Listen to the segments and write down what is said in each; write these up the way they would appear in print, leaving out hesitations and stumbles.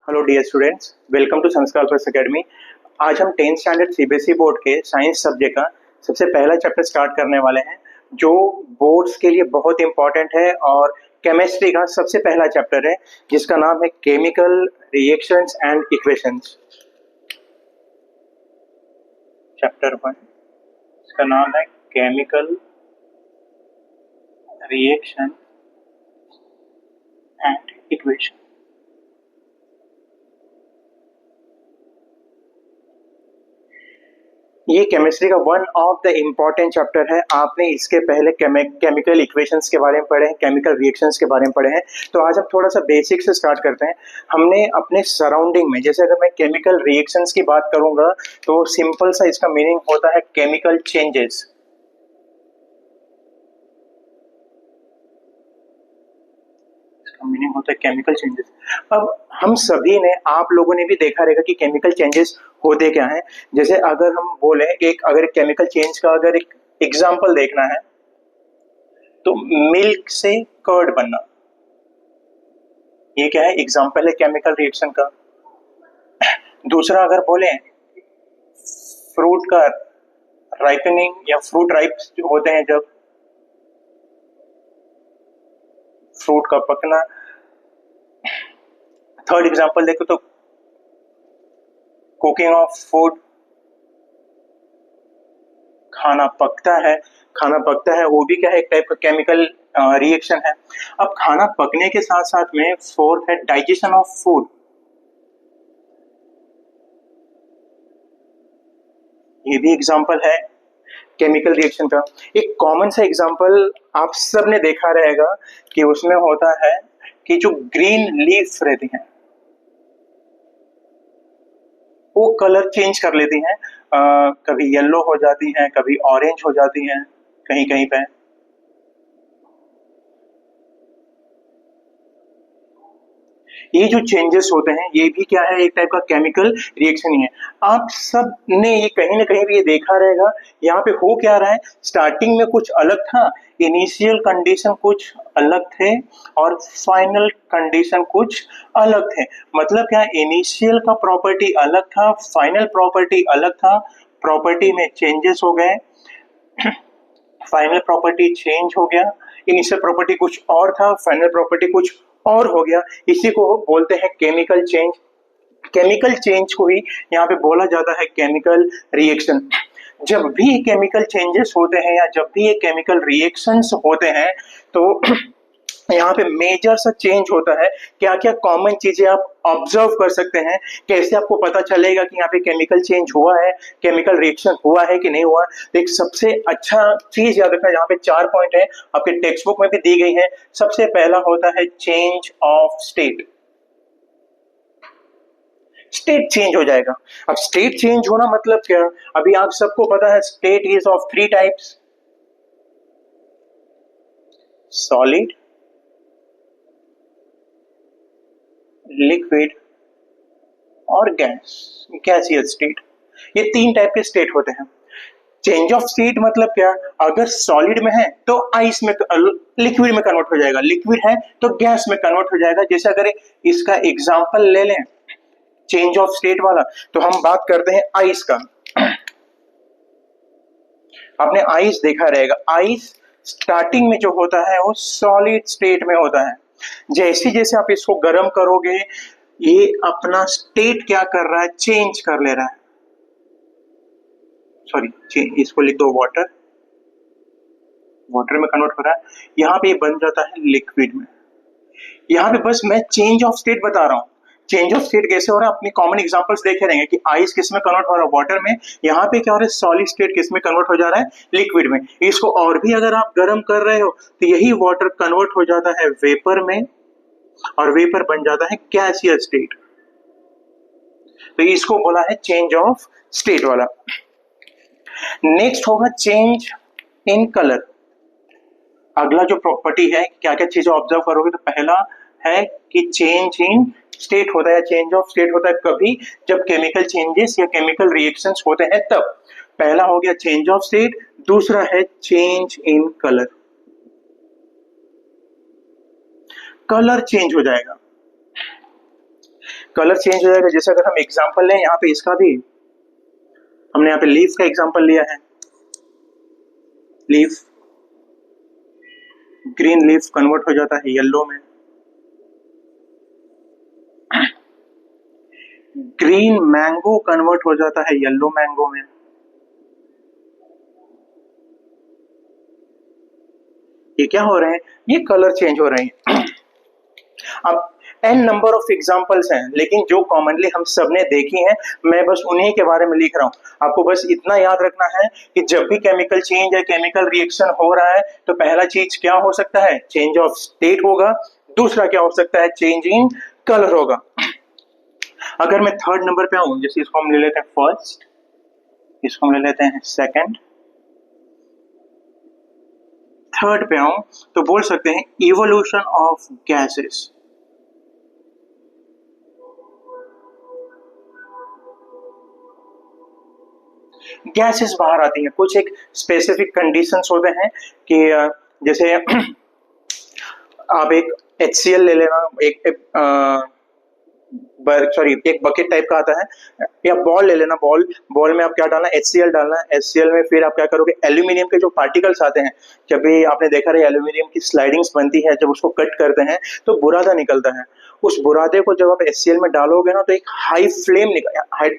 Hello dear students, welcome to Sanskar Plus Academy. आज हम 10th standard CBSE board के science subject का सबसे पहला चैप्टर स्टार्ट करने वाले हैं, जो बोर्ड्स के लिए बहुत इंपॉर्टेंट है और केमिस्ट्री का सबसे पहला चैप्टर है, जिसका नाम है chemical reactions and equations. Chapter 1, इसका नाम है केमिकल रिएक्शन एंड इक्वेशन। ये केमिस्ट्री का one of the important chapter है। आपने इसके पहले केमिकल इक्वेशंस के बारे में पढ़े हैं, केमिकल रिएक्शंस के बारे में पढ़े हैं। तो आज हम थोड़ा सा बेसिक से स्टार्ट करते हैं। हमने अपने सराउंडिंग में, जैसे अगर मैं केमिकल रिएक्शंस की बात करूंगा तो सिंपल सा इसका मीनिंग होता है केमिकल चेंजेस। मीनिंग होता है केमिकल चेंजेस। अब हम सभी ने, आप लोगों ने भी देखा रहेगा कि केमिकल चेंजेस होते क्या हैं। जैसे अगर हम बोले अगर एक केमिकल चेंज का अगर एक एग्जांपल देखना है तो मिल्क से कर्ड बनना, ये क्या है, एग्जांपल है केमिकल रिएक्शन का। दूसरा अगर बोले फ्रूट का राइपनिंग या फ्रूट राइप होते हैं, जब फ्रूट का पकना। थर्ड एग्जांपल देखो तो कुकिंग ऑफ फूड, खाना पकता है, वो भी क्या है, एक टाइप का केमिकल रिएक्शन है। अब खाना पकने के साथ साथ में फोर्थ है डाइजेशन ऑफ फूड, ये भी एग्जांपल है केमिकल रिएक्शन का। एक कॉमन सा एग्जांपल आप सब ने देखा रहेगा कि उसमें होता है कि जो ग्रीन लीफ रहती हैं वो कलर चेंज कर लेती हैं, कभी येलो हो जाती हैं, कभी ऑरेंज हो जाती हैं, कहीं कहीं पे। ये जो चेंजेस होते हैं ये भी क्या है, एक टाइप का केमिकल रिएक्शन ही है। आप सब ने ये कहीं ना कहीं भी ये देखा रहेगा। यहाँ पे हो क्या रहा है, स्टार्टिंग में कुछ अलग था, इनिशियल कंडीशन कुछ अलग थे और फाइनल कंडीशन कुछ अलग थे। मतलब क्या, इनिशियल का प्रॉपर्टी अलग था, फाइनल प्रॉपर्टी अलग था, प्रॉपर्टी में चेंजेस हो गए, फाइनल प्रॉपर्टी चेंज हो गया, इनिशियल प्रॉपर्टी कुछ और था, फाइनल प्रॉपर्टी कुछ और हो गया। इसी को बोलते हैं केमिकल चेंज। केमिकल चेंज को ही यहाँ पे बोला जाता है केमिकल रिएक्शन। जब भी केमिकल चेंजेस होते हैं या जब भी ये केमिकल रिएक्शंस होते हैं तो यहाँ पे मेजर सा चेंज होता है। क्या क्या कॉमन चीजें आप ऑब्जर्व कर सकते हैं, कैसे आपको पता चलेगा कि यहाँ पे केमिकल चेंज हुआ है, केमिकल रिएक्शन हुआ है कि नहीं हुआ। एक सबसे अच्छा चीज याद रखना, यहाँ पे 4 पॉइंट है, आपके टेक्स्ट बुक में भी दी गई है। सबसे पहला होता है change of state. State change हो जाएगा। अब स्टेट चेंज होना मतलब क्या, अभी आप सबको पता है state is of 3 types, solid, liquid और गैसियस स्टेट। ये 3 टाइप के स्टेट होते हैं। चेंज ऑफ स्टेट मतलब क्या, अगर सॉलिड में है तो आइस में, लिक्विड में कन्वर्ट हो जाएगा, लिक्विड है तो गैस में कन्वर्ट हो जाएगा। जैसे अगर इसका एग्जांपल ले लें चेंज ऑफ स्टेट वाला, तो हम बात करते हैं आइस का। आपने आइस देखा रहेगा, आइस स्टार्टिंग में जो होता है वो सॉलिड स्टेट में होता है। जैसे जैसे आप इसको गर्म करोगे, ये अपना स्टेट क्या कर रहा है, चेंज कर ले रहा है। सॉरी, इसको लिख दो वाटर, वाटर में कन्वर्ट हो रहा है। यहाँ पे बन जाता है लिक्विड में। यहाँ पे बस मैं चेंज ऑफ स्टेट बता रहा हूँ। चेंज ऑफ स्टेट कैसे हो रहा है, अपनी कॉमन एग्जांपल्स देखे रहेंगे कि आइस किस में कन्वर्ट हो रहा है, वाटर में। यहाँ पे क्या हो रहा है, सॉलिड स्टेट किस में कन्वर्ट हो जा रहा है, लिक्विड में। इसको और भी अगर आप गर्म कर रहे हो तो यही वाटर कन्वर्ट हो जाता है वेपर में, और वेपर बन जाता है गैसियस स्टेट। तो इसको बोला है चेंज ऑफ स्टेट वाला। नेक्स्ट होगा चेंज इन कलर। अगला जो प्रॉपर्टी है, क्या क्या चीजें ऑब्जर्व करोगे, तो पहला है कि चेंज इन स्टेट होता है, चेंज ऑफ स्टेट होता है कभी जब केमिकल चेंजेस या केमिकल रिएक्शंस होते हैं तब। पहला हो गया चेंज ऑफ स्टेट, दूसरा है change in colour. Colour change हो जाएगा। कलर चेंज हो जाएगा। जैसे अगर हम एग्जांपल लें यहाँ पे इसका भी, हमने यहाँ पे लीफ का एग्जांपल लिया है, लीफ, ग्रीन लीफ कन्वर्ट हो जाता है येलो में, ग्रीन मैंगो कन्वर्ट हो जाता है येलो मैंगो में। ये क्या हो रहे हैं, ये कलर चेंज हो रहे हैं। अब एन नंबर ऑफ एग्जांपल्स हैं, लेकिन जो कॉमनली हम सबने देखी हैं, मैं बस उन्हीं के बारे में लिख रहा हूं। आपको बस इतना याद रखना है कि जब भी केमिकल चेंज या केमिकल रिएक्शन हो रहा है तो पहला चीज क्या हो सकता है, चेंज ऑफ स्टेट होगा। दूसरा क्या हो सकता है, चेंज इन कलर होगा। अगर मैं थर्ड नंबर पे आऊं, जैसे इसको हम ले लेते हैं फर्स्ट, इसको हम ले लेते हैं सेकंड, थर्ड पे आऊं तो बोल सकते हैं इवोल्यूशन ऑफ गैसेस। गैसेस बाहर आती हैं, कुछ एक स्पेसिफिक कंडीशंस होते हैं कि जैसे आप एक HCl ले लेना, एक बकेट टाइप का आता है, या बॉल ले लेना, बॉल में आप क्या डालना, HCl डालना है। HCl में फिर आप क्या करोगे, एल्यूमिनियम के जो पार्टिकल्स आते हैं, जब भी आपने देखा रहे एल्यूमिनियम की स्लाइडिंग्स बनती है, जब उसको कट करते हैं तो बुरादा निकलता है। उस बुरादे को जब आप HCl में डालोगे ना तो एक हाई फ्लेम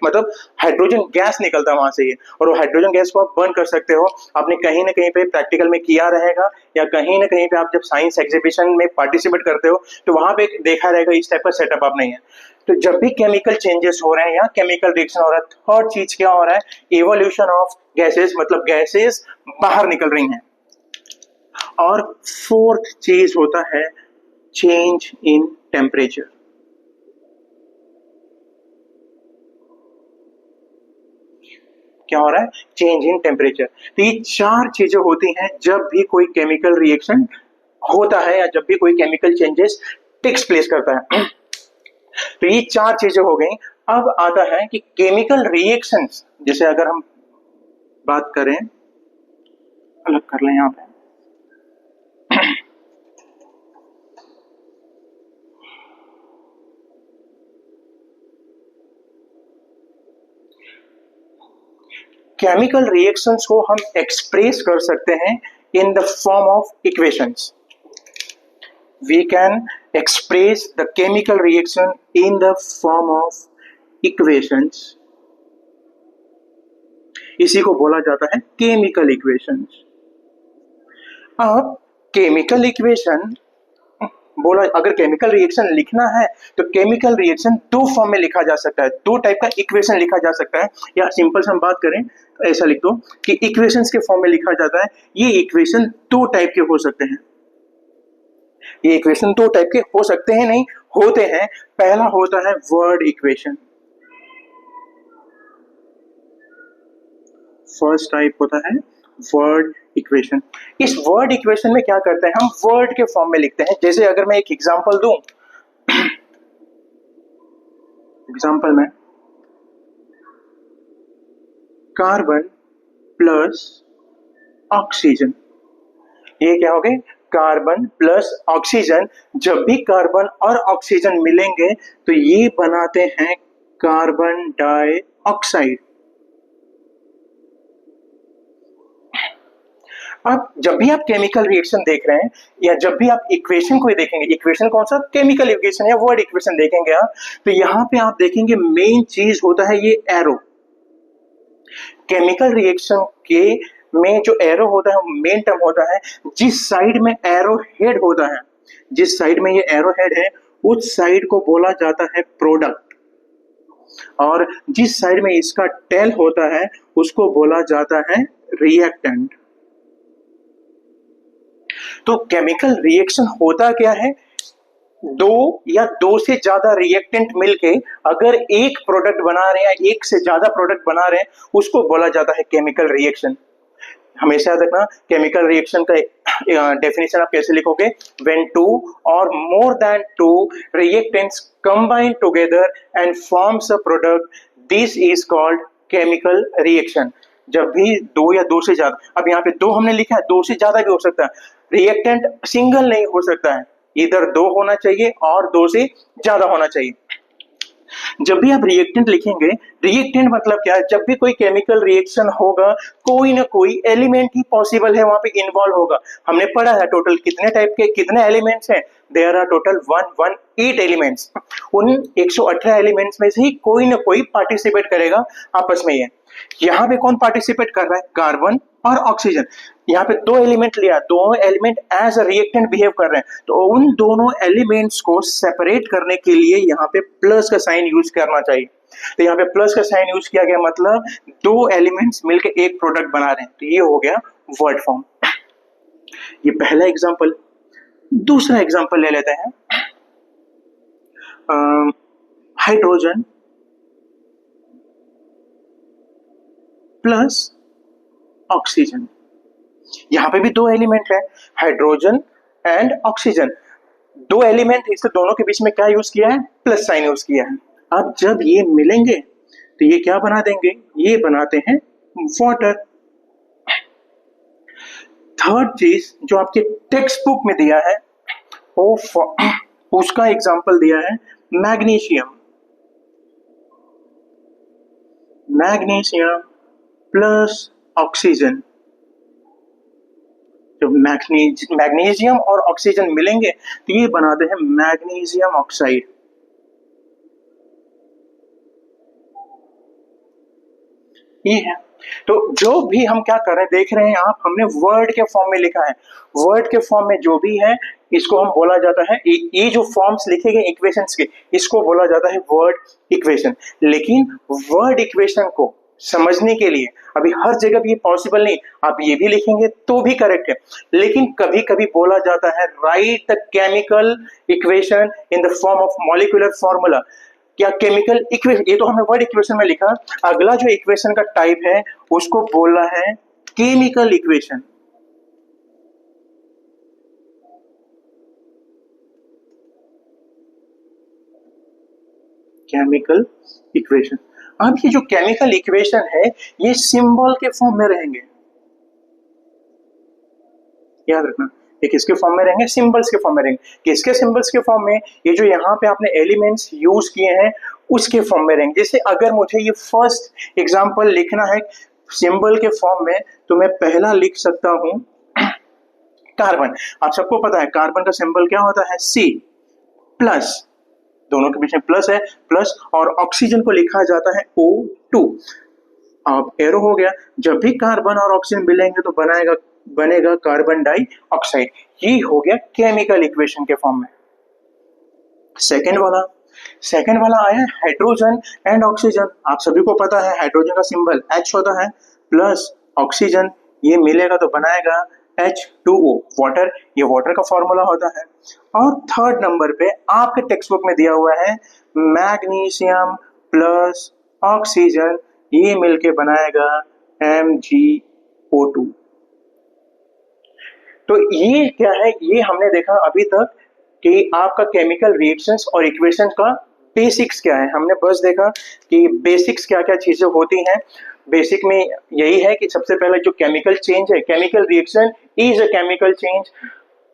मतलब हाइड्रोजन गैस निकलता है वहां से ये, और वो हाइड्रोजन गैस को आप बर्न कर सकते हो। आपने कहीं ना कहीं पे प्रैक्टिकल में किया रहेगा, या कहीं ना कहीं पे आप जब साइंस एग्जीबिशन में पार्टिसिपेट करते हो तो वहां पे देखा रहेगा इस टाइप का सेटअप आप नहीं है। तो जब भी केमिकल चेंजेस हो रहे हैं या केमिकल रिएक्शन हो रहा है, थर्ड चीज क्या हो रहा है, इवोल्यूशन ऑफ गैसेस, मतलब गैसेस बाहर निकल रही हैं। और फोर्थ चीज होता है चेंज इन टेम्परेचर। क्या हो रहा है, चेंज इन टेम्परेचर। तो ये चार चीजें होती हैं जब भी कोई केमिकल रिएक्शन होता है या जब भी कोई केमिकल चेंजेस टेक्स प्लेस करता है। तो ये चार चीजें हो गई। अब आता है कि केमिकल रिएक्शंस, जैसे अगर हम बात करें, अलग कर लें यहां पे, केमिकल रिएक्शंस को हम एक्सप्रेस कर सकते हैं in the form of equations. We can express the chemical reaction in the form of equations. इसी को बोला जाता है केमिकल इक्वेशंस। अब केमिकल इक्वेशन बोला, अगर केमिकल रिएक्शन लिखना है तो केमिकल रिएक्शन दो फॉर्म में लिखा जा सकता है, दो टाइप का इक्वेशन लिखा जा सकता है। या सिंपल से हम बात करें तो ऐसा लिख दो कि इक्वेशंस के फॉर्म में लिखा जाता है। ये इक्वेशन दो टाइप के हो सकते हैं, ये इक्वेशन दो टाइप के हो सकते हैं, नहीं होते हैं। पहला होता है वर्ड इक्वेशन, फर्स्ट टाइप होता है वर्ड इक्वेशन। इस वर्ड इक्वेशन में क्या करते हैं, हम वर्ड के फॉर्म में लिखते हैं। जैसे अगर मैं एक एग्जांपल दूं, एग्जांपल में कार्बन प्लस ऑक्सीजन, ये क्या हो गए, कार्बन प्लस ऑक्सीजन। जब भी कार्बन और ऑक्सीजन मिलेंगे तो ये बनाते हैं कार्बन डाइऑक्साइड। अब जब भी आप केमिकल रिएक्शन देख रहे हैं या जब भी आप इक्वेशन को देखेंगे, इक्वेशन कौन सा, केमिकल इक्वेशन या वर्ड इक्वेशन देखेंगे आप, तो यहां पे आप देखेंगे मेन चीज होता है ये एरो। केमिकल रिएक्शन के में जो एरो होता है मेन टर्म होता है। जिस साइड में एरो हेड होता है, जिस साइड में ये एरो हेड है उस साइड को बोला जाता है प्रोडक्ट, और जिस साइड में इसका टेल होता है उसको बोला जाता है रिएक्टेंट। तो केमिकल रिएक्शन होता क्या है, दो या दो से ज्यादा रिएक्टेंट मिलके अगर एक प्रोडक्ट बना रहे हैं या एक से ज्यादा प्रोडक्ट बना रहे हैं उसको बोला जाता है केमिकल रिएक्शन। हमेशा याद रखना, केमिकल रिएक्शन का डेफिनेशन आप कैसे लिखोगे, व्हेन टू और more than to reactants combine together and forms a product, this is called chemical reaction. जब भी दो या दो से ज्यादा, अब यहाँ पे दो हमने लिखा है, दो से ज्यादा भी हो सकता है, रिएक्टेंट सिंगल नहीं हो सकता है, इधर दो होना चाहिए और दो से ज्यादा होना चाहिए। जब भी आप रिएक्टेंट लिखेंगे, रिएक्टेंट मतलब क्या है, जब भी कोई केमिकल रिएक्शन होगा कोई ना कोई एलिमेंट ही पॉसिबल है वहां पे इन्वॉल्व होगा। हमने पढ़ा है टोटल कितने टाइप के कितने एलिमेंट्स हैं, देयर आर टोटल 118 एलिमेंट्स। उन 118 एलिमेंट्स में से ही कोई ना कोई पार्टिसिपेट करेगा आपस में। ये यहाँ पे कौन पार्टिसिपेट कर रहा है, कार्बन और ऑक्सीजन। यहाँ पे दो एलिमेंट लिया, दोनों element as a reactant behave कर रहे हैं, तो उन दोनों एलिमेंट्स को सेपरेट करने के लिए यहाँ पे प्लस का साइन यूज करना चाहिए। तो यहाँ पे प्लस का साइन यूज किया गया, मतलब दो एलिमेंट्स मिलकर एक प्रोडक्ट बना रहे हैं, तो ये हो गया वर्ड फॉर्म। ये पहला एग्जाम्पल। दूसरा एग्जाम्पल ले लेते हैं, हाइड्रोजन प्लस ऑक्सीजन। यहां पे भी दो एलिमेंट है, हाइड्रोजन एंड ऑक्सीजन। दो एलिमेंट, इससे दोनों के बीच में क्या यूज किया है, प्लस साइन यूज किया है। अब जब ये मिलेंगे तो ये क्या बना देंगे, ये बनाते हैं वाटर। थर्ड चीज जो आपके टेक्स्ट बुक में दिया है उसका एग्जांपल दिया है मैग्नीशियम। Magnesium plus oxygen. जब मैग्नीशियम और ऑक्सीजन मिलेंगे तो ये बनाते हैं मैग्नीशियम ऑक्साइड। ये है। तो जो भी हम क्या कर रहे हैं देख रहे हैं आप, हमने वर्ड के फॉर्म में लिखा है। वर्ड के फॉर्म में जो भी है इसको हम बोला जाता है, ये जो फॉर्म्स लिखे गए इक्वेशंस के, इसको बोला जाता है वर्ड इक्वेशन। लेकिन वर्ड इक्वेशन को समझने के लिए अभी हर जगह भी पॉसिबल नहीं, आप ये भी लिखेंगे तो भी करेक्ट है, लेकिन कभी कभी बोला जाता है right the chemical equation in the form of molecular formula. क्या केमिकल इक्वेशन, ये तो हमने वर्ड इक्वेशन में लिखा। अगला जो इक्वेशन का टाइप है उसको बोला है केमिकल इक्वेशन। Chemical equation. अब ये जो केमिकल इक्वेशन है ये सिंबल के फॉर्म में रहेंगे, याद रखना। ये किसके फॉर्म में रहेंगे, सिंबल्स के फॉर्म में रहेंगे। किसके सिंबल्स के फॉर्म में, ये जो यहाँ पे आपने एलिमेंट्स यूज किए हैं उसके फॉर्म में रहेंगे। जैसे अगर मुझे ये फर्स्ट एग्जांपल लिखना है सिंबल के फॉर्म में, तो मैं पहला लिख सकता हूं कार्बन। आप सबको पता है कार्बन का सिंबल क्या होता है, सी प्लस, दोनों के बीच में प्लस है, प्लस, और ऑक्सीजन को लिखा जाता है O2। अब एरो हो गया, जब भी कार्बन और ऑक्सीजन मिलेंगे तो बनेगा कार्बन डाइऑक्साइड। ये हो गया केमिकल इक्वेशन के फॉर्म में। सेकेंड वाला आया हाइड्रोजन एंड ऑक्सीजन। आप सभी को पता है हाइड्रोजन का सिंबल H होता है, प्लस ऑक्सीजन, ये मिलेगा तो बनाएगा H2O, वाटर। ये वाटर का फॉर्मूला होता है। और थर्ड नंबर पे आपके टेक्स्ट बुक में दिया हुआ है मैग्नीशियम प्लस ऑक्सीजन, ये मिलके बनाएगा MgO2। तो ये क्या है, ये हमने देखा अभी तक कि आपका केमिकल रिएक्शंस और इक्वेशंस का बेसिक्स क्या है। हमने बस देखा कि बेसिक्स क्या क्या चीजें होती हैं। बेसिक में यही है कि सबसे पहले जो केमिकल चेंज है, chemical reaction is a chemical change.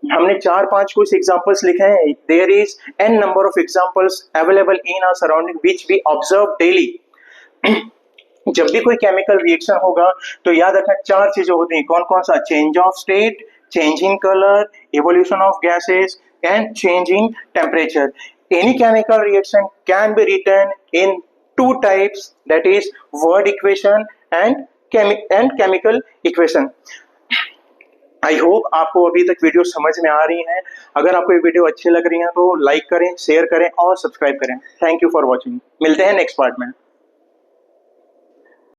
हमने 4-5 कुछ एग्जांपल्स लिखे हैं। There is n number of examples available in our surrounding which we observe daily. जब भी कोई केमिकल रिएक्शन होगा तो याद रखना 4 चीजें होती हैं। कौन कौन सा, change of state, change in color, evolution of gases, and change in temperature. Any chemical reaction can be written in 2 types, that is word equation and chemical equation. I hope आपको अभी तक वीडियो समझ में आ रही है। अगर आपको ये वीडियो अच्छी लग रही है तो लाइक करें, शेयर करें और सब्सक्राइब करें। Thank you for watching. मिलते हैं नेक्स्ट पार्ट में।